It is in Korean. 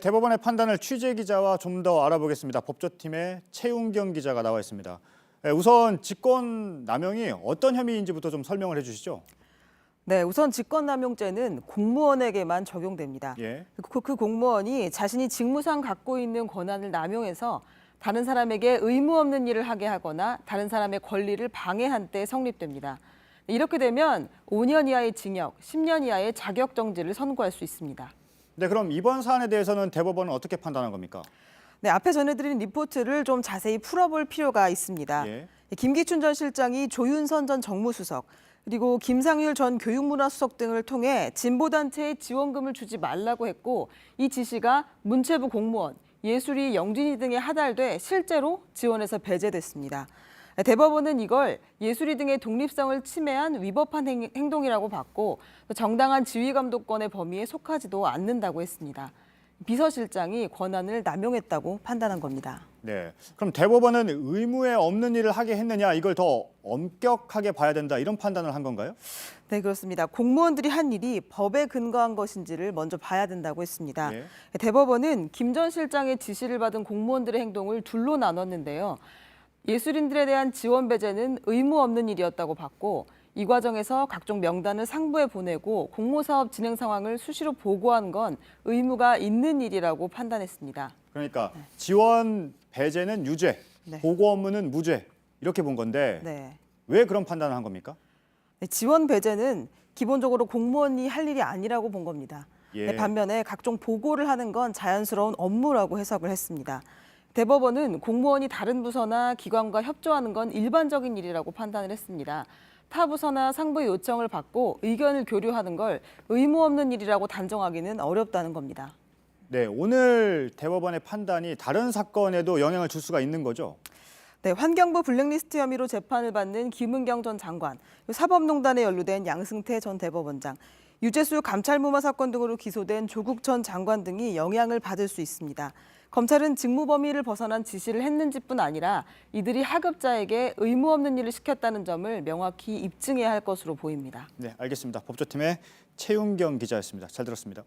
대법원의 판단을 취재 기자와 좀 더 알아보겠습니다. 법조팀의 최웅경 기자가 나와 있습니다. 우선 직권남용이 어떤 혐의인지부터 좀 설명을 해주시죠. 네, 우선 직권남용죄는 공무원에게만 적용됩니다. 예. 그 공무원이 자신이 직무상 갖고 있는 권한을 남용해서 다른 사람에게 의무 없는 일을 하게 하거나 다른 사람의 권리를 방해한 때 성립됩니다. 이렇게 되면 5년 이하의 징역, 10년 이하의 자격정지를 선고할 수 있습니다. 네, 그럼 이번 사안에 대해서는 대법원은 어떻게 판단한 겁니까? 네, 앞에 전해드린 리포트를 좀 자세히 풀어볼 필요가 있습니다. 예. 김기춘 전 실장이 조윤선 전 정무수석, 그리고 김상률 전 교육문화수석 등을 통해 진보단체에 지원금을 주지 말라고 했고 이 지시가 문체부 공무원, 예술이, 영진이 등에 하달돼 실제로 지원에서 배제됐습니다. 대법원은 이걸 예술이 등의 독립성을 침해한 위법한 행동이라고 봤고 정당한 지휘감독권의 범위에 속하지도 않는다고 했습니다. 비서실장이 권한을 남용했다고 판단한 겁니다. 네, 그럼 대법원은 의무에 없는 일을 하게 했느냐 이걸 더 엄격하게 봐야 된다 이런 판단을 한 건가요? 네, 그렇습니다. 공무원들이 한 일이 법에 근거한 것인지를 먼저 봐야 된다고 했습니다. 예. 대법원은 김 전 실장의 지시를 받은 공무원들의 행동을 둘로 나눴는데요. 예술인들에 대한 지원 배제는 의무 없는 일이었다고 봤고 이 과정에서 각종 명단을 상부에 보내고 공모사업 진행 상황을 수시로 보고한 건 의무가 있는 일이라고 판단했습니다. 그러니까 지원 배제는 유죄, 네. 보고 업무는 무죄 이렇게 본 건데 네. 왜 그런 판단을 한 겁니까? 네, 지원 배제는 기본적으로 공무원이 할 일이 아니라고 본 겁니다. 예. 네, 반면에 각종 보고를 하는 건 자연스러운 업무라고 해석을 했습니다. 대법원은 공무원이 다른 부서나 기관과 협조하는 건 일반적인 일이라고 판단을 했습니다. 타 부서나 상부의 요청을 받고 의견을 교류하는 걸 의무 없는 일이라고 단정하기는 어렵다는 겁니다. 네, 오늘 대법원의 판단이 다른 사건에도 영향을 줄 수가 있는 거죠? 네, 환경부 블랙리스트 혐의로 재판을 받는 김은경 전 장관, 사법농단에 연루된 양승태 전 대법원장, 유재수 감찰무마 사건 등으로 기소된 조국 전 장관 등이 영향을 받을 수 있습니다. 검찰은 직무 범위를 벗어난 지시를 했는지뿐 아니라 이들이 하급자에게 의무 없는 일을 시켰다는 점을 명확히 입증해야 할 것으로 보입니다. 네, 알겠습니다. 법조팀의 최웅경 기자였습니다. 잘 들었습니다.